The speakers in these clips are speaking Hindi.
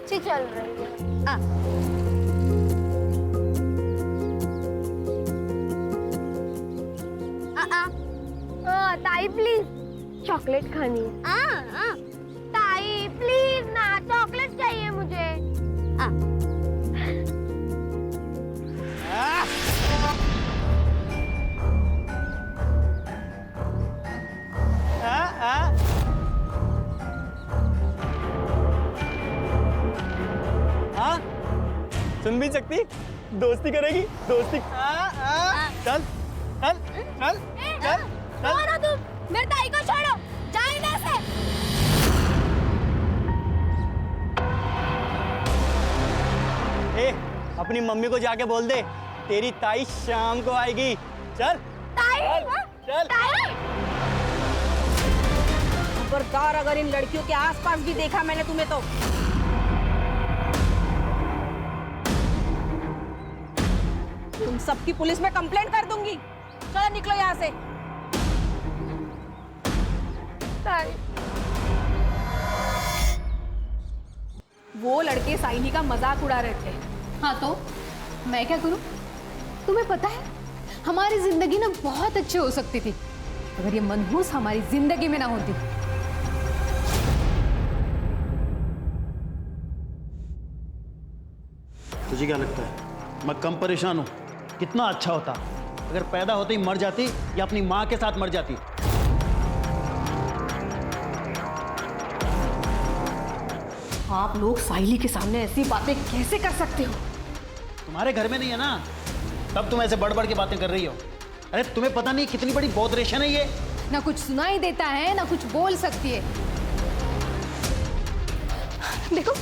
अच्छी चल रही है। ताई प्लीज चॉकलेट खानी है। ताई प्लीज ना, चॉकलेट चाहिए मुझे। सुन भी सकती, दोस्ती करेगी, दोस्ती। चल चल चल चल छोड़ो तुम, मेरे ताई को छोड़ो, जाओ इधर से। ए, अपनी मम्मी को जाके बोल दे तेरी ताई शाम को आएगी। चल ताई, चल ताई। खबरदार अगर इन लड़कियों के आसपास भी देखा मैंने तुम्हें तो तुम सबकी पुलिस में कंप्लेंट कर दूंगी। चलो निकलो यहाँ से। ताई, वो लड़के साइनी का मजाक उड़ा रहे थे। हाँ तो मैं क्या करूं? तुम्हें पता है हमारी जिंदगी ना बहुत अच्छी हो सकती थी अगर ये मनहूस हमारी जिंदगी में ना होती। तुझे क्या लगता है मैं कम परेशान हूं? कितना अच्छा होता अगर पैदा होते ही मर जाती या अपनी मां के साथ मर जाती। आप लोग साहिली के सामने ऐसी बातें कैसे कर सकते हो? तुम्हारे घर में नहीं है ना, तब तुम ऐसे बढ़ बढ़ के बातें कर रही हो। अरे तुम्हें पता नहीं कितनी बड़ी बौद्रेशन है ये। ना कुछ सुनाई देता है ना कुछ बोल सकती है। देखो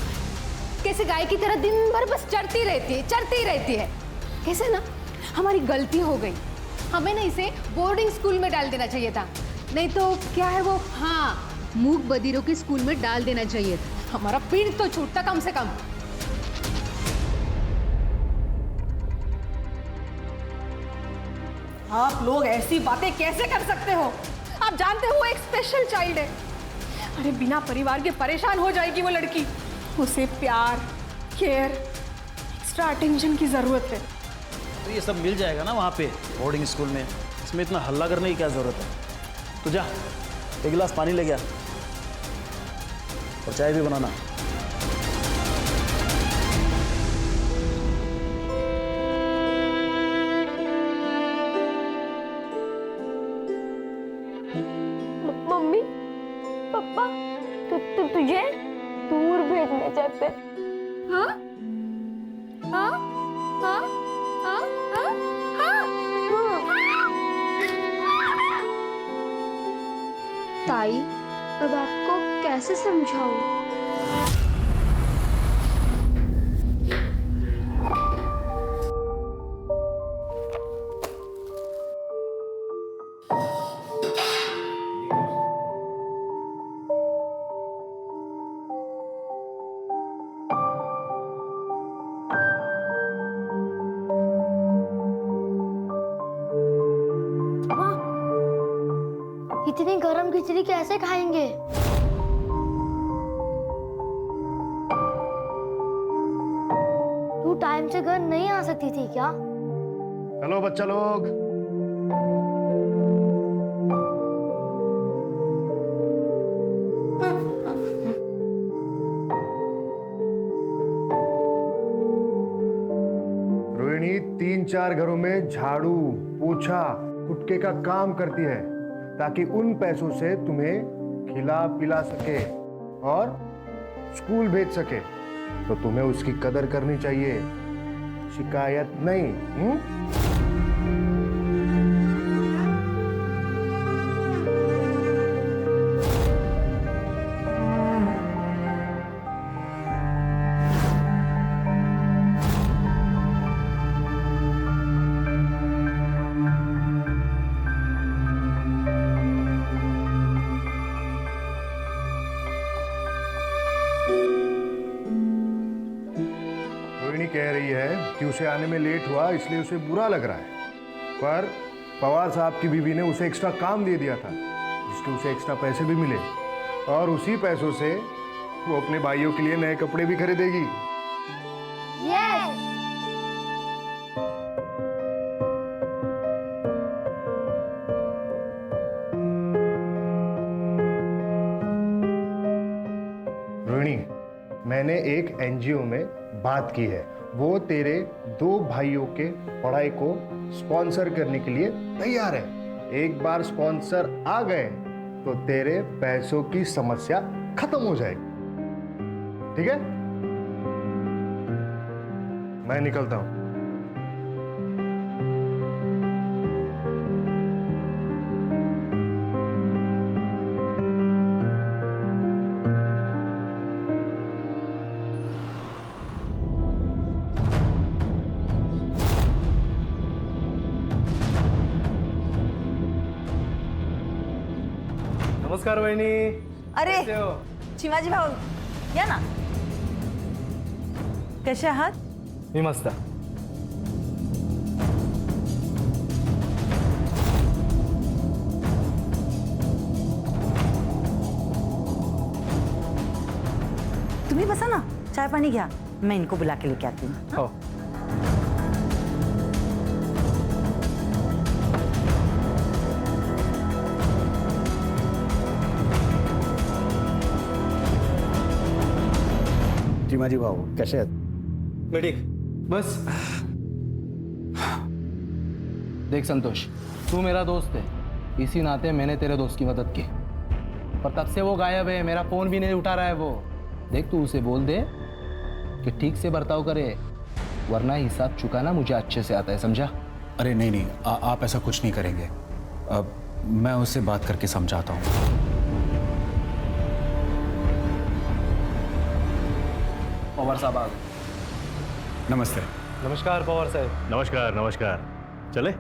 कैसे गाय की तरह दिन भर बस चढ़ती रहती है। कैसे ना हमारी गलती हो गई, हमें ना इसे बोर्डिंग स्कूल में डाल देना चाहिए था, नहीं तो क्या है वो, हाँ, मूक बधिरों के स्कूल में डाल देना चाहिए था। हमारा पीठ तो छूटता कम से कम। आप लोग ऐसी बातें कैसे कर सकते हो? आप जानते हो वो एक स्पेशल चाइल्ड है। अरे बिना परिवार के परेशान हो जाएगी वो लड़की। उसे प्यार, केयर, एक्स्ट्रा अटेंशन की जरूरत है। तो ये सब मिल जाएगा ना वहाँ पे बोर्डिंग स्कूल में, इसमें इतना हल्ला करने की क्या जरूरत है? तू जा एक गिलास पानी ले गया और चाय भी बनाना। मम्मी पापा तुझे दूर भेजने चाहते। हाँ हाँ हाँ हाँ हाँ ताई, अब आपको कैसे समझाऊं? इतनी गरम खिचड़ी कैसे खाएंगे? तू टाइम से घर नहीं आ सकती थी क्या? चलो बच्चा लोग, रोहिणी 3-4 घरों में झाड़ू, पोछा, कुटके का काम करती है ताकि उन पैसों से तुम्हें खिला पिला सके और स्कूल भेज सके। तो तुम्हें उसकी कदर करनी चाहिए, शिकायत नहीं। कह रही है कि उसे आने में लेट हुआ इसलिए उसे बुरा लग रहा है, पर पवार साहब की बीवी ने उसे एक्स्ट्रा काम दे दिया था जिसके उसे एक्स्ट्रा पैसे भी मिले और उसी पैसों से वो अपने भाइयों के लिए नए कपड़े भी खरीदेगी। यस। रोहिणी, मैंने एक एनजीओ में बात की है, वो तेरे 2 भाइयों के पढ़ाई को स्पॉन्सर करने के लिए तैयार है। एक बार स्पॉन्सर आ गए तो तेरे पैसों की समस्या खत्म हो जाएगी। ठीक है, मैं निकलता हूं। नमस्कार वहिनी. अरे कसे हो? शिवाजी भाऊ या ना. कसे आहात? मी मस्त. तुम्ही बसा ना, चाय पानी घ्या, मैं इनको बुला के लेके आती हूँ. हो. चिमाजी भाऊ कसे आहेत? मी ठीक. बस. देख संतोष, तू मेरा दोस्त है, इसी नाते मैंने तेरे दोस्त की मदद की, पर तब से वो गायब है, मेरा फोन भी नहीं उठा रहा है वो. देख तू उसे बोल दे कि ठीक से बर्ताव करे, वरना हिसाब चुकाना मुझे अच्छे से आता है, समझा? अरे नहीं नहीं, आप ऐसा कुछ नहीं करेंगे. अब मैं उससे बात करके समझाता हूँ. पवार साहब आ गए. नमस्ते. नमस्कार पवार साहब. नमस्कार नमस्कार. चले.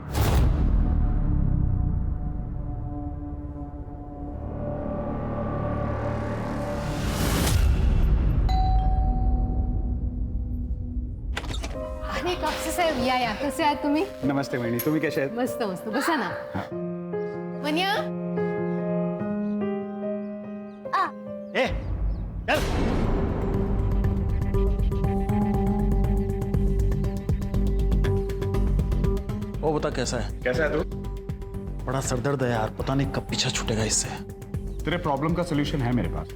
अरे कापसे साहेब या कसे आहात तुम्ही? नमस्ते वहिनी, तुम्ही कसे आहेत? मस्त मस्त, बसा ना. वन्या ए चल. वो बता कैसा है? कैसा है तू? बड़ा सरदर्द है यार, पता नहीं कब पीछा छूटेगा इससे. तेरे प्रॉब्लम का सोल्यूशन है मेरे पास.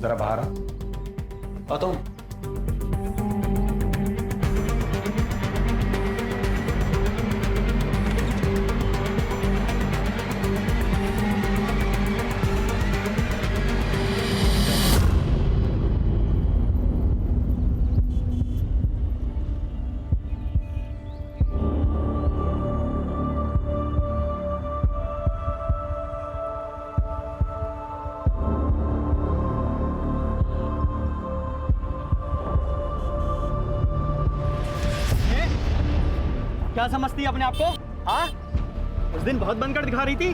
जरा बाहर आ. आता हूँ. क्या समझती है अपने आप को? हाँ, उस दिन बहुत बनकर दिखा रही थी.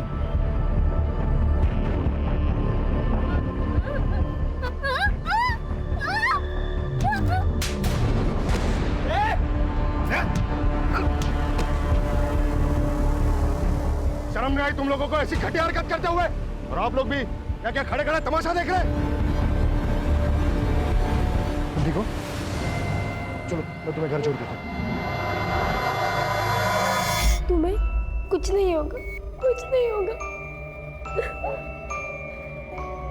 शर्म नहीं आई तुम लोगों को ऐसी घटिया हरकत करते हुए? और आप लोग भी क्या क्या खड़े खड़े तमाशा देख रहे? देखो, चलो मैं तुम्हें घर छोड़ देता हूँ. तुम्हें कुछ नहीं होगा, कुछ नहीं होगा.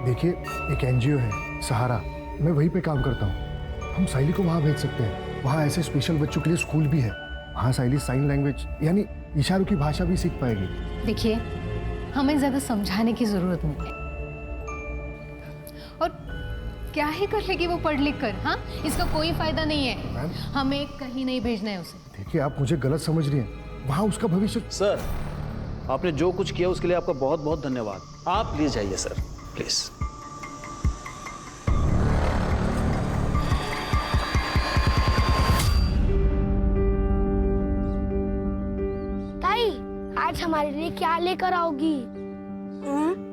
देखिए, एक एनजीओ है सहारा, मैं वहीं पे काम करता हूँ. हम साइली को वहाँ भेज सकते हैं. वहाँ ऐसे स्पेशल बच्चों के लिए स्कूल भी है. वहाँ साइली साइन लैंग्वेज यानी इशारों की भाषा भी सीख पाएगी. देखिए, हमें ज्यादा समझाने की जरूरत नहीं है. और क्या ही कर लेगी वो पढ़ लिख कर? हाँ, इसका कोई फायदा नहीं है. मैम, हमें कहीं नहीं भेजना है उसे. देखिए आप मुझे गलत समझ रही हैं. वहाँ उसका भविष्य. सर, आपने जो कुछ किया उसके लिए आपका बहुत बहुत धन्यवाद. आप प्लीज जाइए सर, प्लीज. ताई, आज हमारे लिए क्या लेकर आओगी?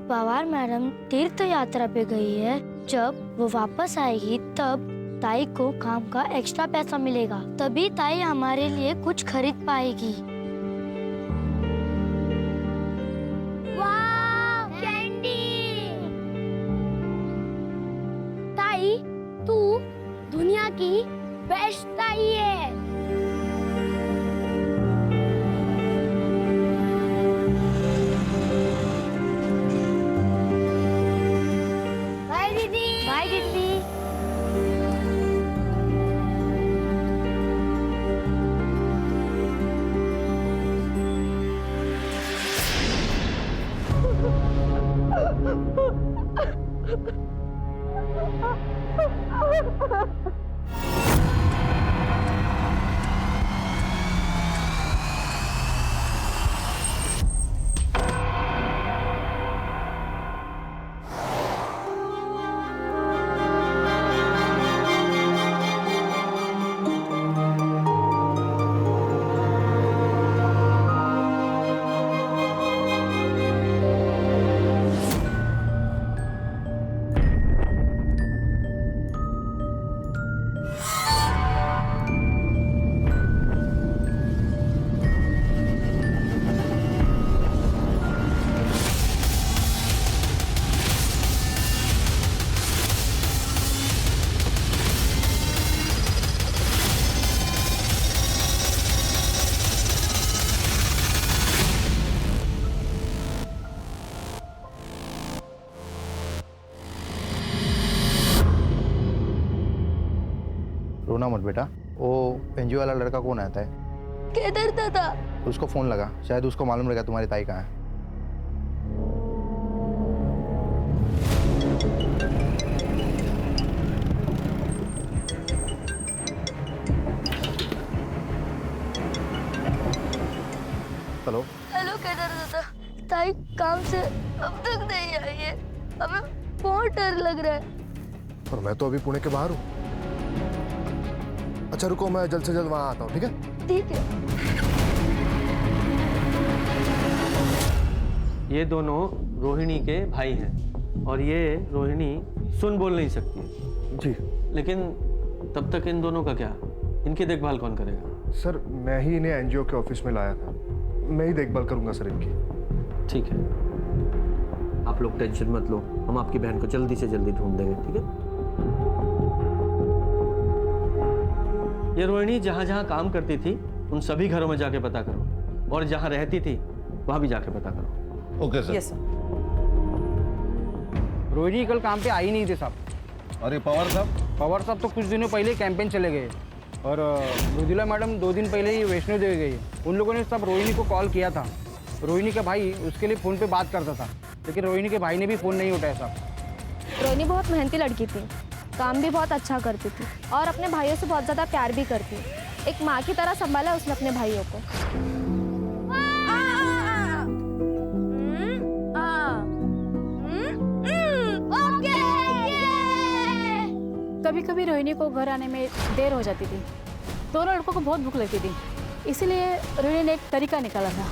पवार मैडम तीर्थ यात्रा पे गई है. जब वो वापस आएगी तब ताई को काम का एक्स्ट्रा पैसा मिलेगा, तभी ताई हमारे लिए कुछ खरीद पाएगी. वाह, कैंडी! रोना मत बेटा। वो एनजीओ वाला लड़का कौन आता है? केदार दादा। उसको फ़ोन लगा, शायद उसको मालूम रहेगा तुम्हारी ताई कहाँ है। हेलो हेलो केदार दादा, ताई काम से अब तक नहीं आई है, हमें बहुत डर लग रहा है। पर मैं तो अभी पुणे के बाहर हूँ। अच्छा रुको, मैं जल्द से जल्द वहाँ आता हूँ, ठीक है? ठीक है। ये दोनों रोहिणी के भाई हैं और ये रोहिणी सुन बोल नहीं सकती है। जी। लेकिन तब तक इन दोनों का क्या, इनकी देखभाल कौन करेगा? सर मैं ही इन्हें एनजीओ के ऑफिस में लाया था, मैं ही देखभाल करूंगा सर इनकी। ठीक है, आप लोग टेंशन मत लो, हम आपकी बहन को जल्दी से जल्दी ढूंढ देंगे, ठीक है? ये रोहिणी जहाँ जहाँ काम करती थी उन सभी घरों में जाके पता करो, और जहाँ रहती थी वहाँ भी जाके पता करो। Okay sir. Yes sir. Rohini कल काम पे आई नहीं थे साहब। अरे पवार साहब? पवार साहब तो कुछ दिनों पहले कैंपेन चले गए, और मृदुला मैडम 2 दिन पहले ही वैष्णो देवी गई। उन लोगों ने सब रोहिणी को कॉल किया था। रोहिणी का भाई उसके लिए फ़ोन पे बात करता था, लेकिन रोहिणी के भाई ने भी फ़ोन नहीं उठाया साहब। रोहिणी बहुत मेहनती लड़की थी, काम भी बहुत अच्छा करती थी और अपने भाइयों से बहुत ज़्यादा प्यार भी करती। एक माँ की तरह संभाला उसने अपने भाइयों को। कभी कभी रोहिणी को घर आने में देर हो जाती थी। दोनों लड़कों को बहुत भूख लगती थी, इसीलिए रोहिणी ने एक तरीका निकाला था।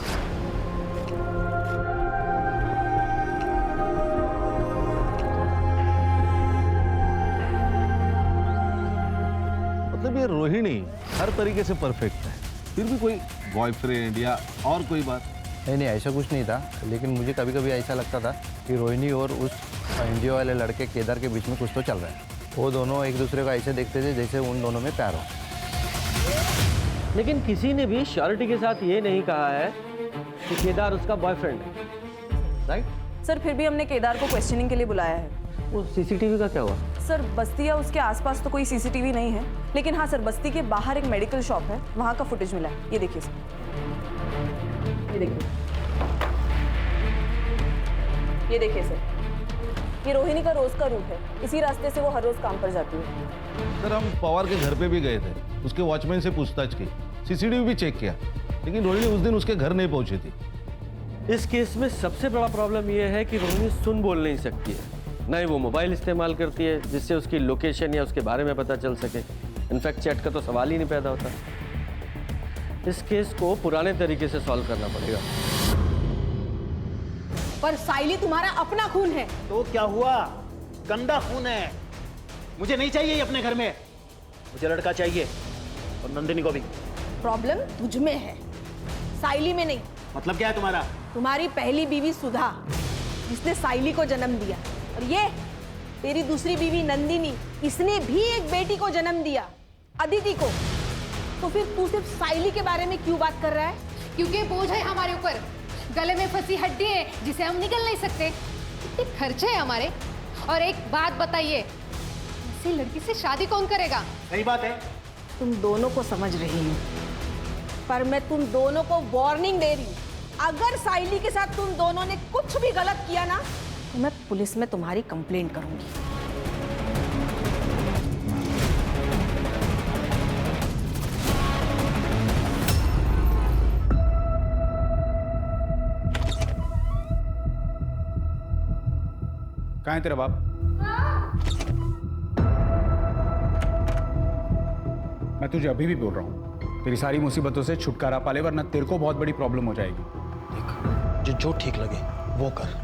मतलब ये रोहिणी हर तरीके से परफेक्ट है, फिर भी कोई बॉयफ्रेंड या और कोई बात? नहीं, ऐसा कुछ नहीं था, लेकिन मुझे कभी कभी ऐसा लगता था कि रोहिणी और उस एनजीओ वाले लड़के केदार के बीच में कुछ तो चल रहा है। वो दोनों एक दूसरे को ऐसे देखते थे जैसे उन दोनों में प्यार हो। लेकिन किसी ने भी श्योरिटी के साथ ये नहीं कहा है कि केदार उसका बॉयफ्रेंड है, राइट? सर फिर भी हमने केदार को क्वेश्चनिंग के लिए बुलाया है। वो सीसीटीवी का क्या हुआ? सर बस्ती या उसके आसपास तो कोई सीसीटीवी नहीं है, लेकिन हाँ सर बस्ती के बाहर एक मेडिकल शॉप है, वहाँ का फुटेज मिला है। ये देखिए सर, ये देखिए, ये देखिए सर, ये रोहिणी का रोज का रूट है। इसी रास्ते से वो हर रोज काम पर जाती है। सर हम पवार के घर पे भी गए थे, उसके वॉचमैन से पूछताछ की, सीसीटीवी भी चेक किया, लेकिन रोहिणी उस दिन उसके घर नहीं पहुंची थी। इस केस में सबसे बड़ा प्रॉब्लम यह है कि रोहिणी सुन बोल नहीं सकती है, ना ही वो मोबाइल इस्तेमाल करती है जिससे उसकी लोकेशन या उसके बारे में पता चल सके। इनफैक्ट चैट का तो सवाल ही नहीं पैदा होता। इस केस को पुराने तरीके से सॉल्व करना पड़ेगा। पर साइली तुम्हारा अपना खून है। तो क्या हुआ? गंदा खून है, मुझे नहीं चाहिए ये अपने घर में। मुझे लड़का चाहिए, और नंदिनी को भी। प्रॉब्लम तुझ में है, साइली में नहीं। मतलब क्या है तुम्हारा? तुम्हारी पहली बीवी सुधा, जिसने साइली को जन्म दिया, और ये तेरी दूसरी बीवी नंदिनी, इसने भी एक बेटी को जन्म दिया, अदिति को। तो फिर तू सिर्फ साइली के बारे में क्यों बात कर रहा है? क्योंकि बोझ है हमारे ऊपर, गले में फंसी हड्डी है जिसे हम निकल नहीं सकते, इतने खर्चे हैं हमारे। और एक बात बताइए, ऐसी लड़की से शादी कौन करेगा? सही बात है। तुम दोनों को समझ रही हूँ, पर मैं तुम दोनों को वार्निंग दे रही हूँ। अगर साइली के साथ तुम दोनों ने कुछ भी गलत किया ना, तो मैं पुलिस में तुम्हारी कंप्लेंट करूंगी। कहाँ है तेरा बाप? मैं तुझे अभी भी बोल रहा हूँ, तेरी सारी मुसीबतों से छुटकारा पा ले, वरना तेरे को बहुत बड़ी प्रॉब्लम हो जाएगी। देख, जो ठीक लगे वो कर,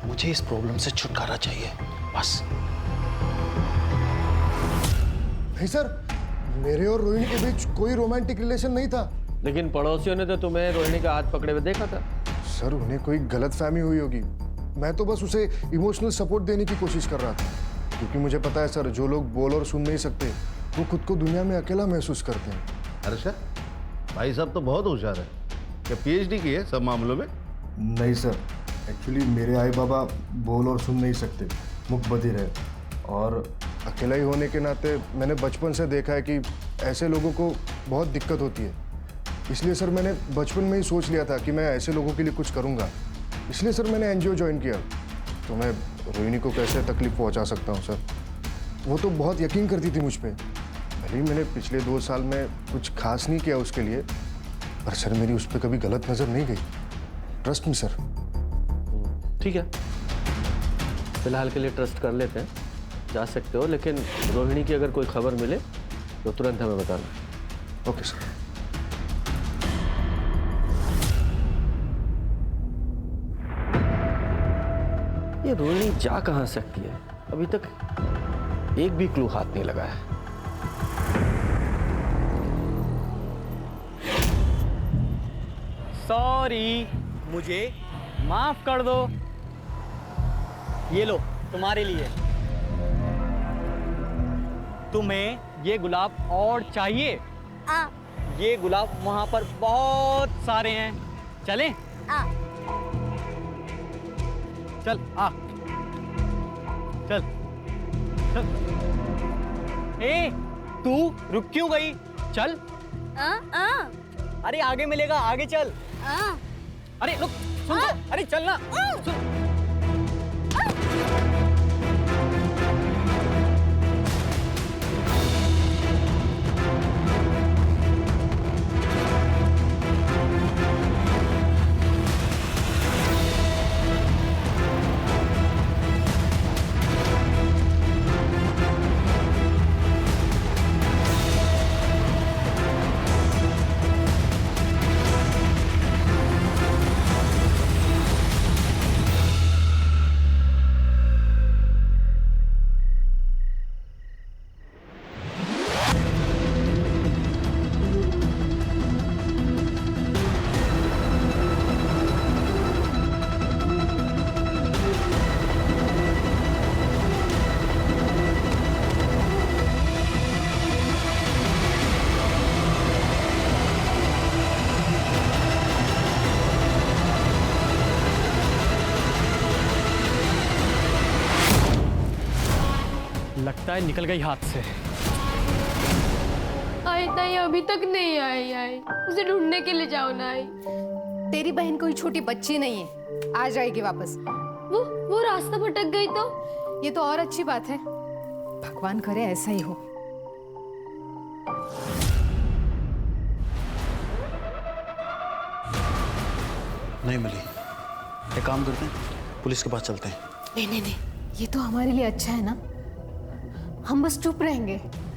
मुझे इस प्रॉब्लम से छुटकारा चाहिए, बस। नहीं सर, मेरे और रोहिणी के बीच कोई रोमांटिक रिलेशन नहीं था। लेकिन पड़ोसियों ने तो तुम्हें रोहिणी का हाथ पकड़े हुए देखा था। सर उन्हें कोई गलतफहमी हुई होगी, मैं तो बस उसे इमोशनल सपोर्ट देने की कोशिश कर रहा था, क्योंकि मुझे पता है सर, जो लोग बोल और सुन नहीं सकते वो खुद को दुनिया में अकेला महसूस करते हैं। हर्षा, भाई साहब तो बहुत होशियार है, क्या पीएचडी की है सब मामलों में? नहीं सर, एक्चुअली मेरे आई बाबा बोल और सुन नहीं सकते, मूक बधिर है, और अकेला ही होने के नाते मैंने बचपन से देखा है कि ऐसे लोगों को बहुत दिक्कत होती है। इसलिए सर मैंने बचपन में ही सोच लिया था कि मैं ऐसे लोगों के लिए कुछ करूँगा। इसलिए सर मैंने एनजीओ ज्वाइन किया। तो मैं रोहिणी को कैसे तकलीफ पहुँचा सकता हूँ सर? वो तो बहुत यकीन करती थी मुझ पर। भले ही मैंने पिछले 2 साल में कुछ खास नहीं किया उसके लिए, पर सर मेरी उस पर कभी गलत नज़र नहीं गई। Trust me sir. ठीक है, फिलहाल के लिए ट्रस्ट कर लेते हैं, जा सकते हो, लेकिन रोहिणी की अगर कोई खबर मिले तो तुरंत हमें बताना। Okay sir. ये रोहिणी जा कहाँ सकती है? अभी तक एक भी क्लू हाथ नहीं लगा है। सॉरी, मुझे माफ कर दो। ये लो तुम्हारे लिए। तुम्हें ये गुलाब और चाहिए? ये गुलाब वहां पर बहुत सारे हैं। चलें? चल आ, चल चल। ए, तू रुक क्यों गई? चल। अरे आगे मिलेगा, आगे चल। अरे रुक, सुन तो, अरे चल ना। सुन। लगता है निकल गई हाथ से। आई ताई अभी तक नहीं आई। उसे ढूंढने के लिए जाओ ना। आई तेरी बहन कोई छोटी बच्ची नहीं है, आ जाएगी वापस। वो रास्ता भटक गई तो? ये तो और अच्छी बात है। भगवान करे ऐसा ही हो। नहीं मिली। एक काम करते हैं, पुलिस के पास चलते हैं। नहीं, ये तो हमारे लिए अच्छा है ना। हम बस चुप रहेंगे।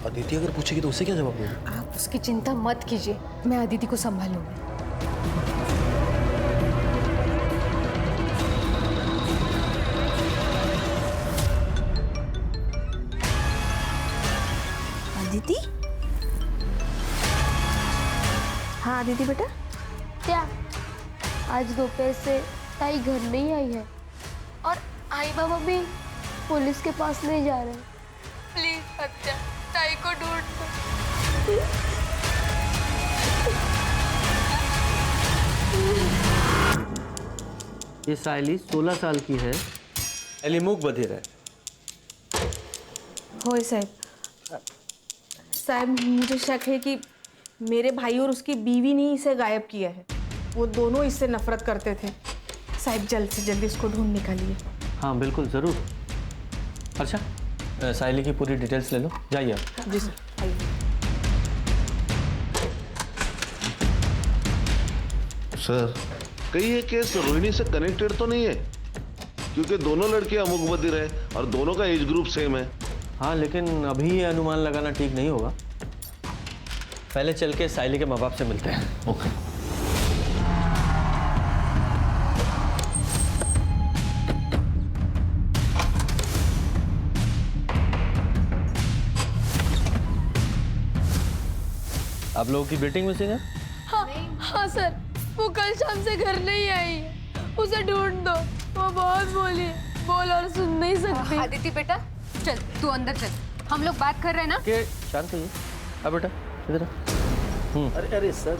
अदिति अगर पूछेगी तो उसे क्या जवाब देगा? आप उसकी चिंता मत कीजिए, मैं अदिति को संभालूंगी। अदिति? हाँ अदिति बेटा। क्या आज दोपहर से ताई घर नहीं आई है और आई बाबा भी पुलिस के पास नहीं जा रहे? प्लीज सत्या, ताई को ढूंढ दो। ये साइली 16 साल की है, एलिमुख बधिर है। होय साहब, मुझे शक है कि मेरे भाई और उसकी बीवी ने इसे गायब किया है। वो दोनों इससे नफरत करते थे। साहब जल्द से जल्द इसको ढूंढ निकालिए। हाँ बिल्कुल, ज़रूर। अच्छा, साइली की पूरी डिटेल्स ले लो, जाइए आप। जी सर, आइए। सर, कहीं ये केस रोहिणी से कनेक्टेड तो नहीं है? क्योंकि दोनों लड़के अमुक बधिर है और दोनों का एज ग्रुप सेम है। हाँ, लेकिन अभी ये अनुमान लगाना ठीक नहीं होगा। पहले चल के साइली के माँ बाप से मिलते हैं। ओके। आप लोगों की बेटिंग मिसिंग है? हाँ सर, वो कल शाम से घर नहीं आई है। उसे ढूंढ दो। वो बहुत बोली, बोल और सुन नहीं सकती। आदिति बेटा चल, तू अंदर चल, हम लोग बात कर रहे हैं ना। के शांत होइए। अब बेटा इधर अरे सर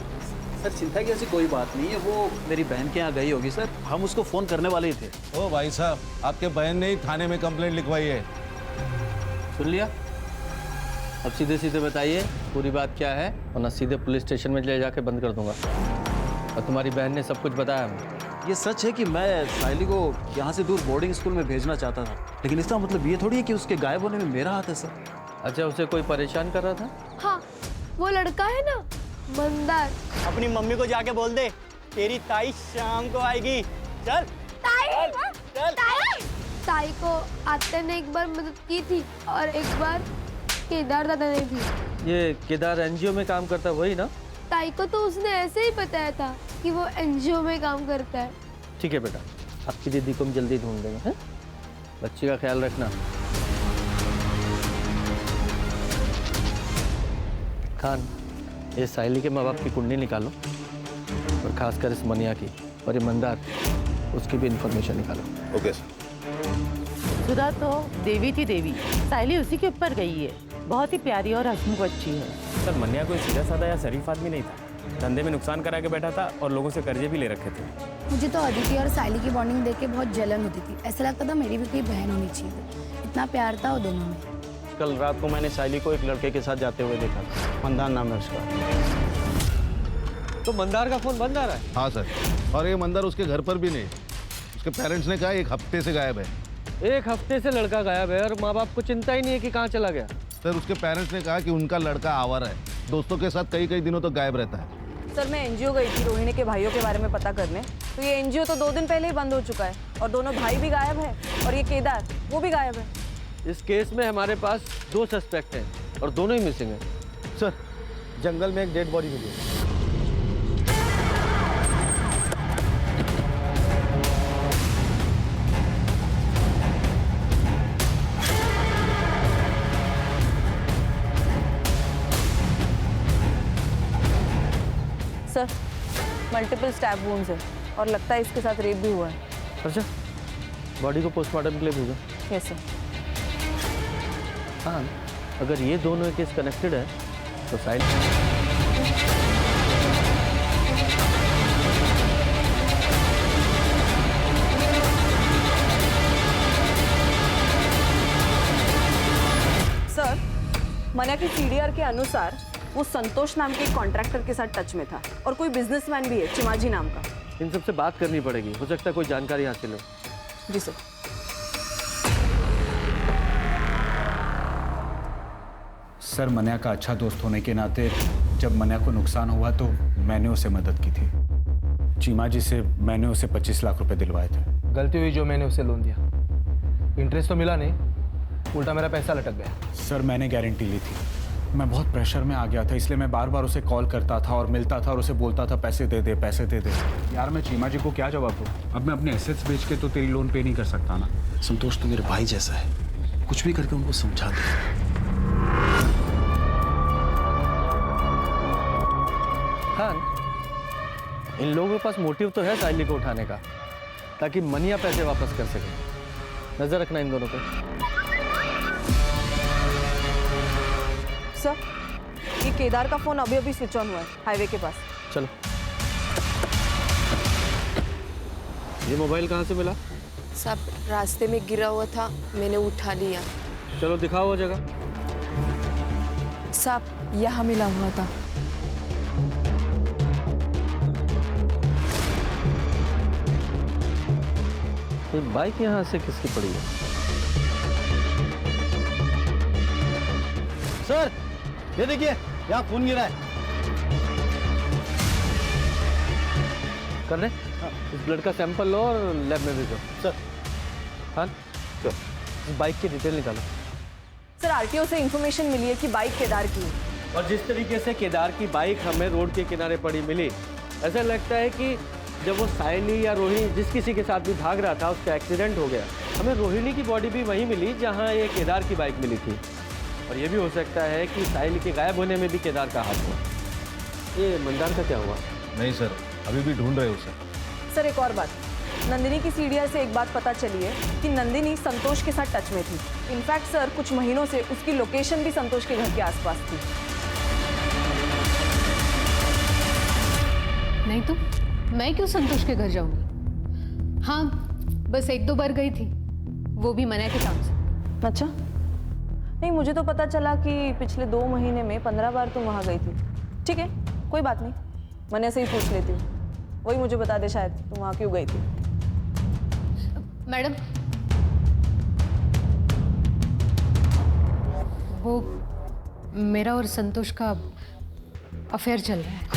चिंता की ऐसी कोई बात नहीं है। वो मेरी बहन के यहाँ गई होगी सर, हम उसको फोन करने वाले ही थे। ओ भाई साहब, आपके बहन ने ही थाने में कंप्लेंट लिखवाई है। सुन लिया? अब सीधे सीधे बताइए, पूरी बात क्या है, वरना सीधे पुलिस स्टेशन में ले जाके बंद कर दूंगा। और तुम्हारी बहन ने सब कुछ बताया हमें। ये सच है कि मैं साइली को यहाँ से दूर बोर्डिंग स्कूल में भेजना चाहता था, लेकिन इसका मतलब ये थोड़ी है कि उसके गायब होने में मेरा हाथ है सर। अच्छा, उसे कोई परेशान कर रहा था? हाँ, वो लड़का है ना मंदार। अपनी मम्मी को जाके बोल दे तेरी ताई शाम को आएगी। चल चल। ताई को आते ने एक बार मदद की थी और एक बार केदार दादा ने भी। ये केदार एनजीओ में काम करता है वही ना? ताई को तो उसने ऐसे ही बताया था कि वो एनजीओ में काम करता है। ठीक है बेटा, आपकी दीदी को हम जल्दी ढूंढ देंगे, हैं? बच्ची का ख्याल रखना। खान, ये साइली के माँ बाप की कुंडली निकालो और खासकर इस मनिया की, और ये मंदार, उसकी भी इंफॉर्मेशन निकालो। Okay sir. सुधा तो देवी थी देवी, साइली उसी के ऊपर गई है। बहुत ही प्यारी और हंसमुख बच्ची है। सर मन्या कोई सीधा साधा या शरीफ आदमी नहीं था, धंधे में नुकसान करा के बैठा था और लोगों से कर्जे भी ले रखे थे। मुझे तो अदिति और साइली की बॉन्डिंग देख के बहुत जलन होती थी। ऐसा लगता था मेरी भी कोई बहन होनी चाहिए, इतना प्यार था वो दोनों में। कल रात को मैंने साइली को एक लड़के के साथ जाते हुए देखा, मंदार नाम है उसका। तो मंदार का फोन बंद आ रहा है? हाँ सर, और ये मंदार उसके घर पर भी नहीं। उसके पेरेंट्स ने कहा 1 हफ्ते से गायब है। 1 हफ्ते से लड़का गायब है और माँ बाप को चिंता ही नहीं है कि कहाँ चला गया। सर उसके पेरेंट्स ने कहा कि उनका लड़का आवारा है, दोस्तों के साथ कई दिनों तक गायब रहता है। सर मैं एनजीओ गई थी रोहिणी के भाइयों के बारे में पता करने, तो ये एनजीओ तो 2 दिन पहले ही बंद हो चुका है और दोनों भाई भी गायब है और ये केदार वो भी गायब है। इस केस में हमारे पास 2 सस्पेक्ट हैं और दोनों ही मिसिंग हैं। सर जंगल में एक डेड बॉडी मिली है। सर मल्टीपल स्टैब वुंड्स है और लगता है इसके साथ रेप भी हुआ है। अच्छा, बॉडी को पोस्टमार्टम के लिए भेजो। Yes sir. हाँ, अगर ये दोनों केस कनेक्टेड है तो साइड। सर मन्या की सीडीआर के अनुसार वो संतोष नाम के कॉन्ट्रैक्टर के साथ टच में था और कोई बिजनेसमैन भी है चिमाजी नाम का। इन सबसे बात करनी पड़ेगी, हो सकता है कोई जानकारी हासिल हो। जी सर। सर मन्या का अच्छा दोस्त होने के नाते जब मन्या को नुकसान हुआ तो मैंने उसे मदद की थी। चीमा जी से मैंने उसे 25 लाख रुपए दिलवाए थे। गलती हुई जो मैंने उसे लोन दिया, इंटरेस्ट तो मिला नहीं, उल्टा मेरा पैसा लटक गया। सर मैंने गारंटी ली थी, मैं बहुत प्रेशर में आ गया था, इसलिए मैं बार बार उसे कॉल करता था और मिलता था और उसे बोलता था पैसे दे दे पैसे दे दे। यार मैं चीमा जी को क्या जवाब दूँ? अब मैं अपने एसेट्स बेच के तो तेरी लोन पे नहीं कर सकता ना। संतोष तो मेरे भाई जैसा है, कुछ भी करके उनको समझा दे। खान, इन लोगों के पास मोटिव तो है साइली को उठाने का, ताकि मनिया पैसे वापस कर सके। नजर रखना इन दोनों पे। सर ये केदार का फोन अभी अभी स्विच ऑन हुआ है हाईवे के पास। चलो। ये मोबाइल कहाँ से मिला? सब रास्ते में गिरा हुआ था, मैंने उठा लिया। चलो दिखाओ वो जगह। सब यहाँ मिला हुआ था। ये बाइक यहाँ से किसकी पड़ी है? सर ये देखिए, यहाँ खून गिरा है। कर रहे? इस ब्लड का सैंपल लो और लैब में भेजो। सर। हाँ, इस बाइक की डिटेल निकालो। सर आरटीओ से इंफॉर्मेशन मिली है कि बाइक केदार की है, और जिस तरीके से केदार की बाइक हमें रोड के किनारे पड़ी मिली, ऐसा लगता है कि जब वो साइली या रोहिणी जिस किसी के साथ भी भाग रहा था उसका एक्सीडेंट हो गया। हमें रोहिणी की बॉडी भी वहीं मिली जहाँ ये केदार की बाइक मिली थी, और ये भी हो सकता है कि साइली के गायब होने में भी केदार का हाथ हुआ। ये मंदार का क्या हुआ? नहीं सर, अभी भी ढूंढ रहे हो उसे। सर एक और बात, नंदिनी की सीडीआर से एक बात पता चली है कि नंदिनी संतोष के साथ टच में थी। इनफैक्ट सर कुछ महीनों से उसकी लोकेशन भी संतोष के घर के आसपास थी। नहीं तो मैं क्यों संतोष के घर जाऊंगी? हाँ, बस 1-2 बार गई थी, वो भी मन्या के काम से। अच्छा, नहीं, मुझे तो पता चला कि पिछले 2 महीने में 15 बार तुम वहाँ गई थी। ठीक है, कोई बात नहीं, मैंने ऐसे ही पूछ लेती हूँ। वही मुझे बता दे शायद तुम वहाँ क्यों गई थी। मैडम, वो मेरा और संतोष का अफेयर चल रहा है।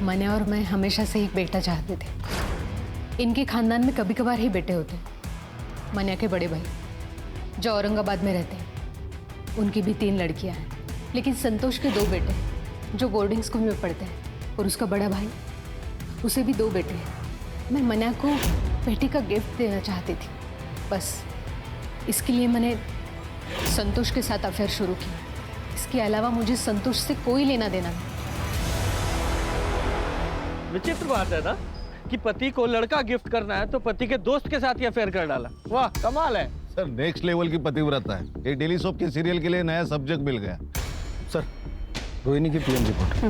मने और मैं हमेशा से एक बेटा चाहते थे। इनके खानदान में कभी कभार ही बेटे होते हैं। मन्या के बड़े भाई जो औरंगाबाद में रहते हैं, उनकी भी 3 लड़कियां हैं, लेकिन संतोष के 2 बेटे जो बोर्डिंग स्कूल में पढ़ते हैं, और उसका बड़ा भाई, उसे भी 2 बेटे हैं। मैं मन्या को बेटी का गिफ्ट देना चाहती थी, बस इसके लिए मैंने संतोष के साथ अफेयर शुरू किया। इसके अलावा मुझे संतोष से कोई लेना देना नहीं। विचित्र बात है ना कि पति को लड़का गिफ्ट करना है तो पति के दोस्त के साथ ही अफेयर कर डाला। वाह, कमाल है सर। नेक्स्ट लेवल की पतिव्रता है। ये डेली सोप के सीरियल के लिए नया सब्जेक्ट मिल गया। सर, रोहिणी की पीएम रिपोर्ट।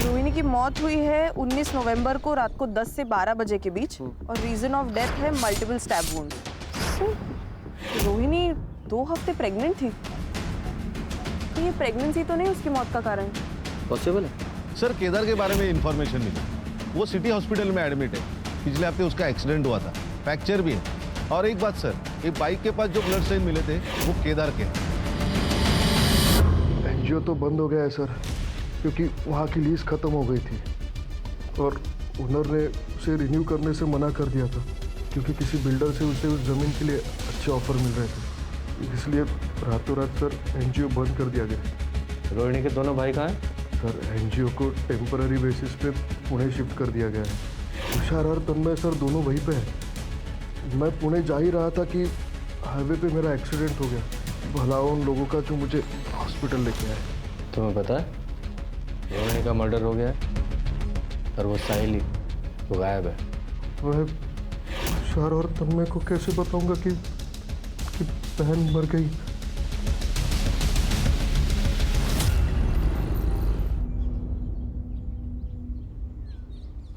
रोहिणी की मौत हुई है 19 नवंबर को रात को 10 से 12 बजे के बीच, और रीजन ऑफ डेथ है मल्टीपल स्टैब वुंड। रोहिणी 2 हफ्ते प्रेग्नेंट थी, तो ये प्रेगनेंसी तो नहीं उसकी मौत का कारण? पॉसिबल है सर। केदार के बारे में इंफॉर्मेशन मिली, वो सिटी हॉस्पिटल में एडमिट है। पिछले हफ्ते उसका एक्सीडेंट हुआ था, फ्रैक्चर भी है। और एक बात सर, ये बाइक के पास जो ब्लड साइन मिले थे वो केदार के हैं। एनजीओ तो बंद हो गया है सर, क्योंकि वहाँ की लीज खत्म हो गई थी और ओनर ने उसे रिन्यू करने से मना कर दिया था, क्योंकि किसी बिल्डर से उसे उस ज़मीन के लिए अच्छे ऑफर मिल रहे थे। इसलिए रातों रात सर एनजीओ बंद कर दिया गया। रोहिणी के दोनों भाई कहाँ हैं? सर एनजीओ को टेम्पररी बेसिस पे पुणे शिफ्ट कर दिया गया है। तुषार और तन्मय सर दोनों वहीं पे हैं। मैं पुणे जा ही रहा था कि हाईवे पे मेरा एक्सीडेंट हो गया। भला उन लोगों का जो मुझे हॉस्पिटल लेके आए। तुम्हें पता है रोहिणी का मर्डर हो गया है और वो साहिली वो गायब है। मैं तुषार और तन्मय को कैसे बताऊंगा कि बहन मर गई?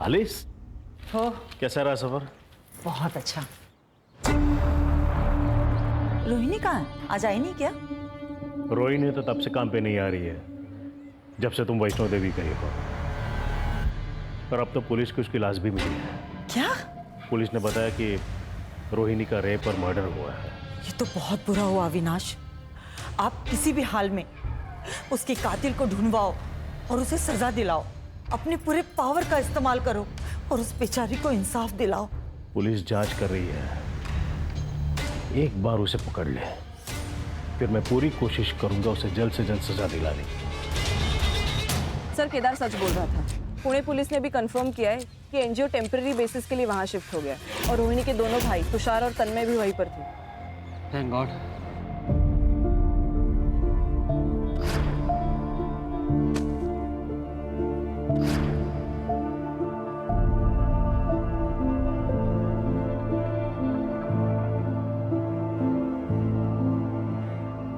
आलिस, हो कैसा रहा सफर? बहुत अच्छा। रोहिणी कहाँ है? आज आई नहीं क्या? रोहिणी तो तब से काम पे नहीं आ रही है जब से तुम वैष्णो देवी गई हो। और अब तो पुलिस की उसकी लाश भी मिली है। क्या? पुलिस ने बताया कि रोहिणी का रेप और मर्डर हुआ है। ये तो बहुत बुरा हुआ अविनाश। आप किसी भी हाल में उसके कातिल को ढूंढवाओ और उसे सजा दिलाओ। अपने पूरे पावर का इस्तेमाल करो और उस बेचारी को इंसाफ दिलाओ। पुलिस जांच कर रही है, एक बार उसे पकड़ ले, फिर मैं पूरी कोशिश करूंगा उसे जल्द से जल्द सजा दिलाने की। सर केदार सच बोल रहा था। पुणे पुलिस ने भी कंफर्म किया है कि एनजीओ टेम्पररी बेसिस के लिए वहां शिफ्ट हो गया और रोहिणी के दोनों भाई तुषार और तन्मय भी वहीं पर थे। Thank God.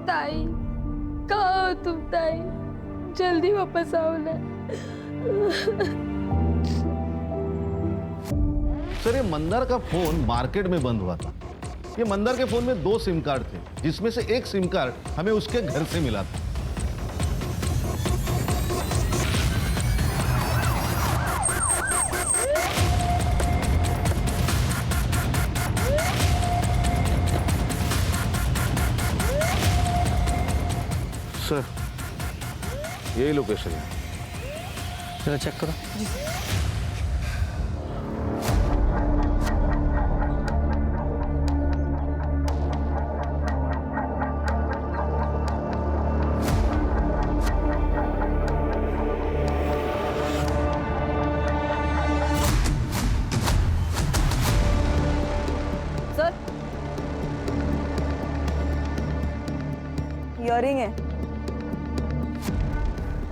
ताई, कहाँ हो तुम ताई? जल्दी वापस आओ ना। सर ये मंदार का फोन मार्केट में बंद हुआ था। ये मंदार के फोन में 2 सिम कार्ड थे, जिसमें से एक सिम कार्ड हमें उसके घर से मिला था। सर यही लोकेशन है। जरा चेक करो। सर इयरिंग है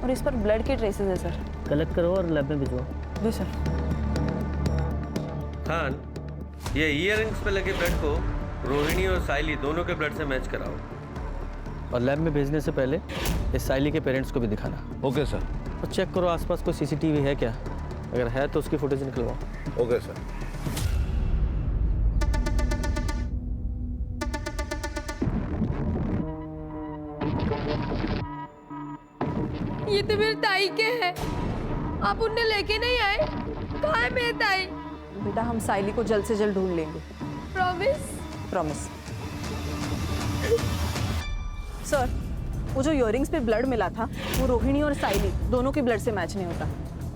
और इस पर ब्लड के ट्रेसेस है सर। कलेक्ट करो और लैब में भिजवाओ। जी सर। खान, ये ईयरिंग्स पे लगे ब्लड को रोहिणी और साइली दोनों के ब्लड से मैच कराओ और लैब में भेजने से पहले इस साइली के पेरेंट्स को भी दिखाना। Okay sir. और चेक करो आसपास कोई सीसीटीवी है क्या, अगर है तो उसकी फुटेज निकलवाओ। Okay sir. ये तो मेरे ताई के हैं। आप उन्हें लेके नहीं आए? कहाँ है मेरे ताई? बेटा हम साइली को जल्द से जल्द ढूंढ लेंगे। प्रॉमिस? प्रॉमिस। सर, वो जो इयररिंग्स पे ब्लड मिला था वो रोहिणी और साइली दोनों के ब्लड से मैच नहीं होता।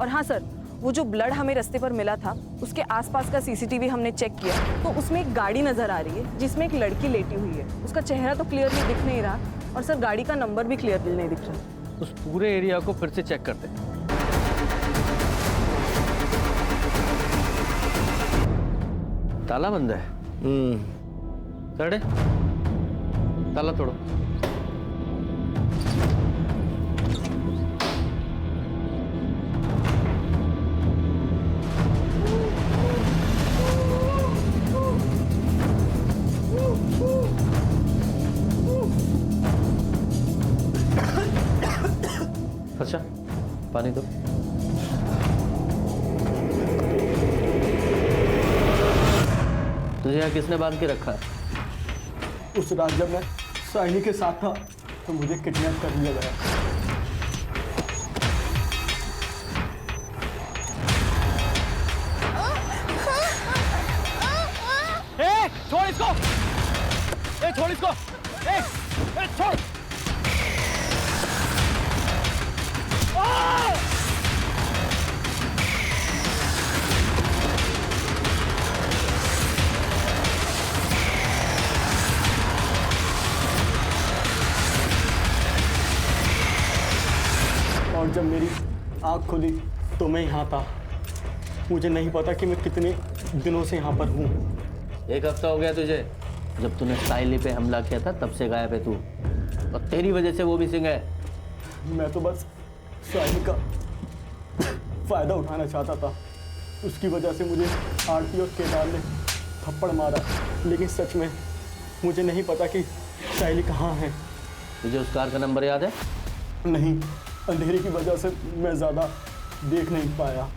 और हाँ सर, वो जो ब्लड हमें रास्ते पर मिला था उसके आसपास का सीसीटीवी हमने चेक किया तो उसमें एक गाड़ी नजर आ रही है जिसमें एक लड़की लेटी हुई है। उसका चेहरा तो क्लियरली दिख नहीं रहा और सर गाड़ी का नंबर भी क्लियरली नहीं दिख रहा। उस पूरे एरिया को फिर से चेक करते हैं। ताला बंद है। सड़े ताला तोड़ो। अच्छा पानी दो। तुझे यहाँ किसने बांध के रखा है? उस रात जब मैं साइनी के साथ था तो मुझे किडनैप कर लिया गया। छोड़ इसको! छोड़ इसको! छोड़! और जब मेरी आँख खुली तो मैं यहाँ था। मुझे नहीं पता कि मैं कितने दिनों से यहाँ पर हूँ। 1 हफ्ता हो गया तुझे। जब तूने साइली पे हमला किया था तब से गायब है तू, और तेरी वजह से वो भी सिंह है। मैं तो बस साइली का फायदा उठाना चाहता था। उसकी वजह से मुझे आरती और केदार ने थप्पड़ मारा, लेकिन सच में मुझे नहीं पता कि साइली कहाँ है। तुझे उस कार का नंबर याद है? नहीं, अंधेरे की वजह से मैं ज़्यादा देख नहीं पाया।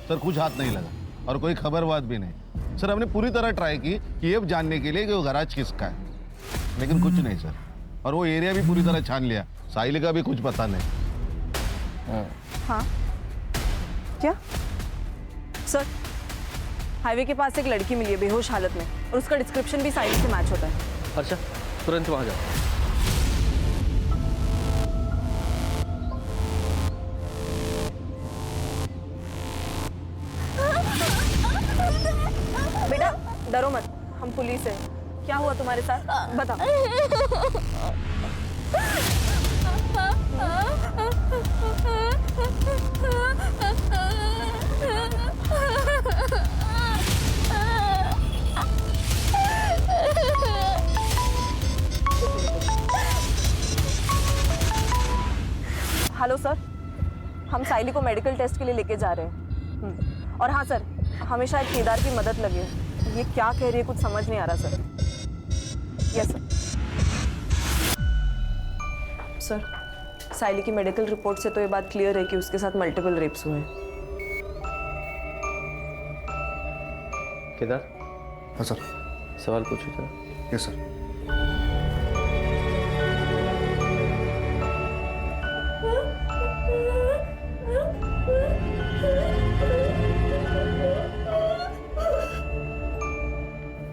सर कुछ हाथ नहीं लगा और कोई खबरबात भी नहीं। सर हमने पूरी तरह ट्राई की कि ये जानने के लिए कि वो गैराज किसका है, लेकिन कुछ नहीं सर। और वो एरिया भी पूरी तरह छान लिया, साहिल का भी कुछ पता नहीं। हाँ क्या सर? हाईवे के पास एक लड़की मिली है बेहोश हालत में और उसका डिस्क्रिप्शन भी साहिल से मैच होता है। अच्छा तुरंत वहाँ जाओ। बेटा डरो मत, हम पुलिस है। क्या हुआ तुम्हारे साथ बता। हेलो सर, हम साइली को मेडिकल टेस्ट के लिए लेके जा रहे हैं। और हाँ सर, हमें शायद केदार की मदद लगे। ये क्या कह रही है कुछ समझ नहीं आ रहा सर। Yes sir. सर साइली की मेडिकल रिपोर्ट से तो ये बात क्लियर है कि उसके साथ मल्टीपल रेप्स हुए हैं। केदार। हाँ सर। सवाल पूछो जरा। Yes sir.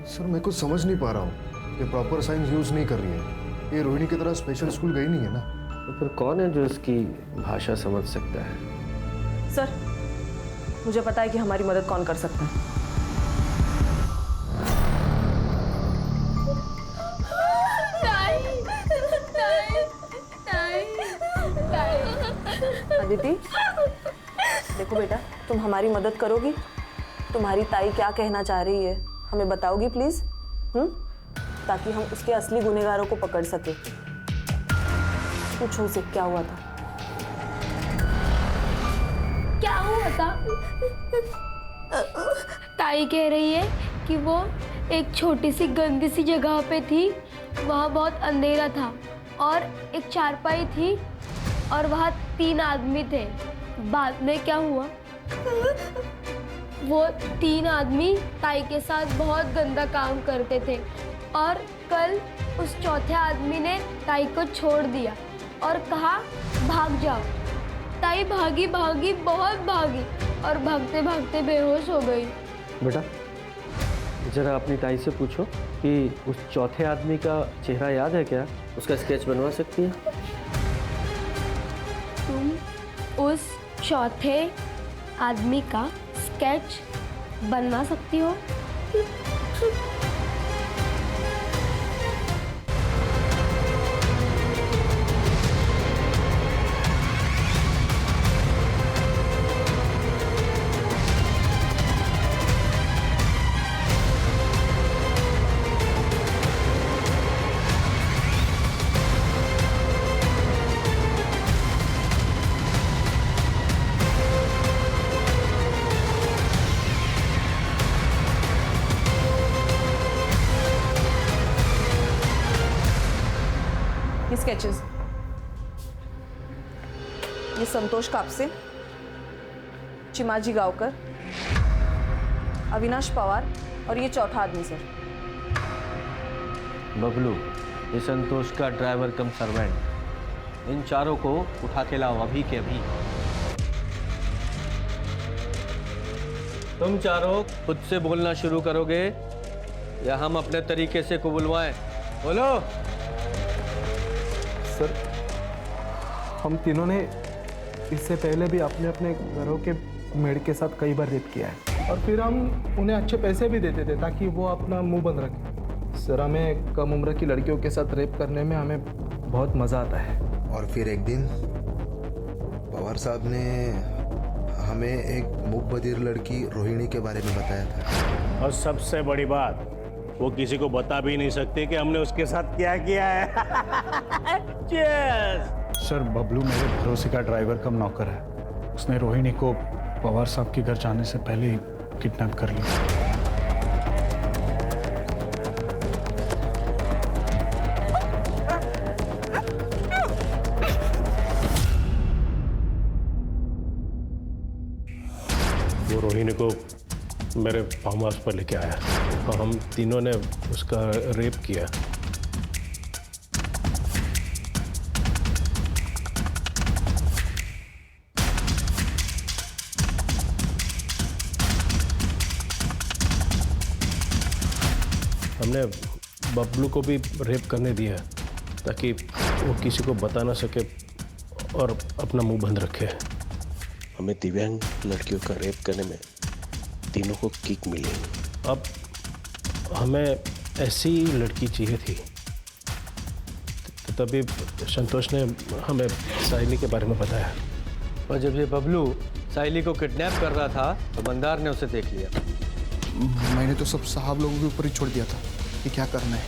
सर मैं कुछ समझ नहीं पा रहा हूँ। ये प्रॉपर साइंस यूज नहीं कर रही है। ये रोहिणी की तरह स्पेशल स्कूल गई नहीं है ना। तो फिर कौन है जो इसकी भाषा समझ सकता है? सर मुझे पता है कि हमारी मदद कौन कर सकता है। अदिति देखो बेटा, तुम हमारी मदद करोगी? तुम्हारी ताई क्या कहना चाह रही है हमें बताओगी प्लीज? ताकि हम उसके असली गुनहगारों को पकड़ सके। पूछो उसे क्या हुआ था। क्या हुआ था? ताई कह रही है कि वो एक छोटी सी गंदी सी जगह पे थी। वहाँ बहुत अंधेरा था और एक चारपाई थी और वहाँ 3 आदमी थे। बाद में क्या हुआ, वो 3 आदमी ताई के साथ बहुत गंदा काम करते थे और कल उस चौथे आदमी ने ताई को छोड़ दिया और कहा भाग जाओ। ताई भागी भागी बहुत भागी और भागते भागते बेहोश हो गई। बेटा जरा अपनी ताई से पूछो कि उस चौथे आदमी का चेहरा याद है क्या? उसका स्केच बनवा सकती है? तुम उस चौथे आदमी का स्केच बनवा सकती हो? ये स्केचेस, ये संतोष कापसे, चिमाजी गांवकर, अविनाश पवार और ये चौथा आदमी सर। बबलू, ये संतोष का ड्राइवर कम सर्वेंट, इन चारों को उठा के लाओ अभी के अभी। तुम चारों खुद से बोलना शुरू करोगे या हम अपने तरीके से को बुलवाएं? बोलो। सर, हम तीनों ने इससे पहले भी अपने अपने घरों के मेड के साथ कई बार रेप किया है और फिर हम उन्हें अच्छे पैसे भी देते थे ताकि वो अपना मुंह बंद रखें। सर, हमें कम उम्र की लड़कियों के साथ रेप करने में हमें बहुत मज़ा आता है। और फिर एक दिन पवार साहब ने हमें एक मूक बधिर लड़की रोहिणी के बारे में बताया था। और सबसे बड़ी बात, वो किसी को बता भी नहीं सकते कि हमने उसके साथ क्या किया है। सर, बबलू मेरे भरोसे का ड्राइवर कम नौकर है। उसने रोहिणी को पवार साहब के घर जाने से पहले ही किडनैप कर लिया। वो रोहिणी को मेरे फार्म हाउस पर लेके आया और हम तीनों ने उसका रेप किया। हमने बबलू को भी रेप करने दिया ताकि वो किसी को बता ना सके और अपना मुंह बंद रखे। हमें दिव्यांग लड़कियों का रेप करने में तीनों को किक मिली। अब हमें ऐसी लड़की चाहिए थी, तो तभी संतोष ने हमें साइली के बारे में बताया। और जब ये बबलू साइली को किडनैप कर रहा था तो मंदार ने उसे देख लिया। मैंने तो सब साहब लोगों के ऊपर ही छोड़ दिया था कि क्या करना है।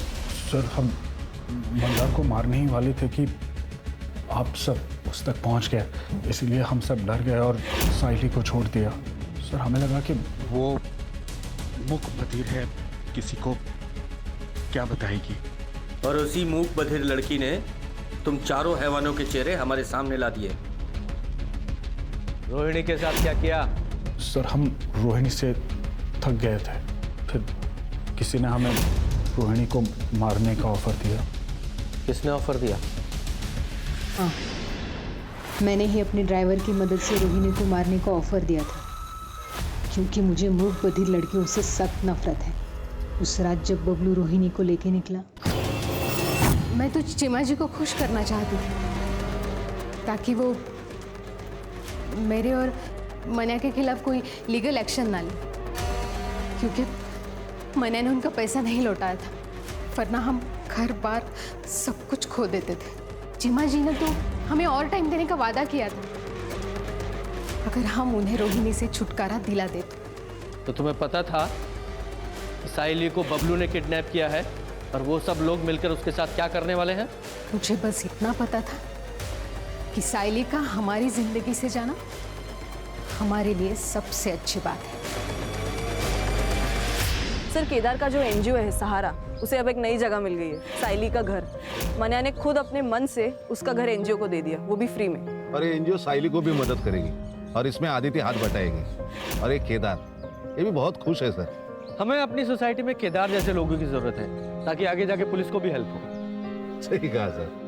सर, हम मंदार को मारने ही वाले थे कि आप सब उस तक पहुंच गए, इसलिए हम सब डर गए और साइली को छोड़ दिया। सर, हमें लगा कि वो मूक बधिर है, किसी को क्या बताएगी। और उसी मूक बधिर लड़की ने तुम चारों हैवानों के चेहरे हमारे सामने ला दिए। रोहिणी के साथ क्या किया? सर, हम रोहिणी से थक गए थे, फिर किसी ने हमें रोहिणी को मारने का ऑफर दिया। किसने ऑफर दिया? हाँ, मैंने ही अपने ड्राइवर की मदद से रोहिणी को मारने का ऑफर दिया था, क्योंकि मुझे मूक बधिर लड़कियों से सख्त नफरत है। उस रात जब बबलू रोहिणी को लेके निकला, मैं तो चिमाजी को खुश करना चाहती थी ताकि वो मेरे और मन्या के खिलाफ कोई लीगल एक्शन ना ले, क्योंकि मन्या ने उनका पैसा नहीं लौटाया था, वरना हम घर बार सब कुछ खो देते थे। चिमाजी ने तो हमें और टाइम देने का वादा किया था अगर हम उन्हें रोहिणी से छुटकारा दिला देते। तो तुम्हें पता था साइली को बबलू ने किडनैप किया है और वो सब लोग मिलकर उसके साथ क्या करने वाले हैं? मुझे बस इतना पता था कि साइली का हमारी जिंदगी से जाना हमारे लिए सबसे अच्छी बात है। सर, केदार का जो एनजीओ है सहारा, उसे अब एक नई जगह मिल गई है, साइली का घर। मन्या ने खुद अपने मन से उसका घर एनजीओ को दे दिया, वो भी फ्री में। और ये एनजीओ साइली को भी मदद करेगी और इसमें आदित्य हाथ बटाएगी। और एक केदार, ये भी बहुत खुश है सर। हमें अपनी सोसाइटी में केदार जैसे लोगों की जरूरत है ताकि आगे जाके पुलिस को भी हेल्प हो। सही कहा सर।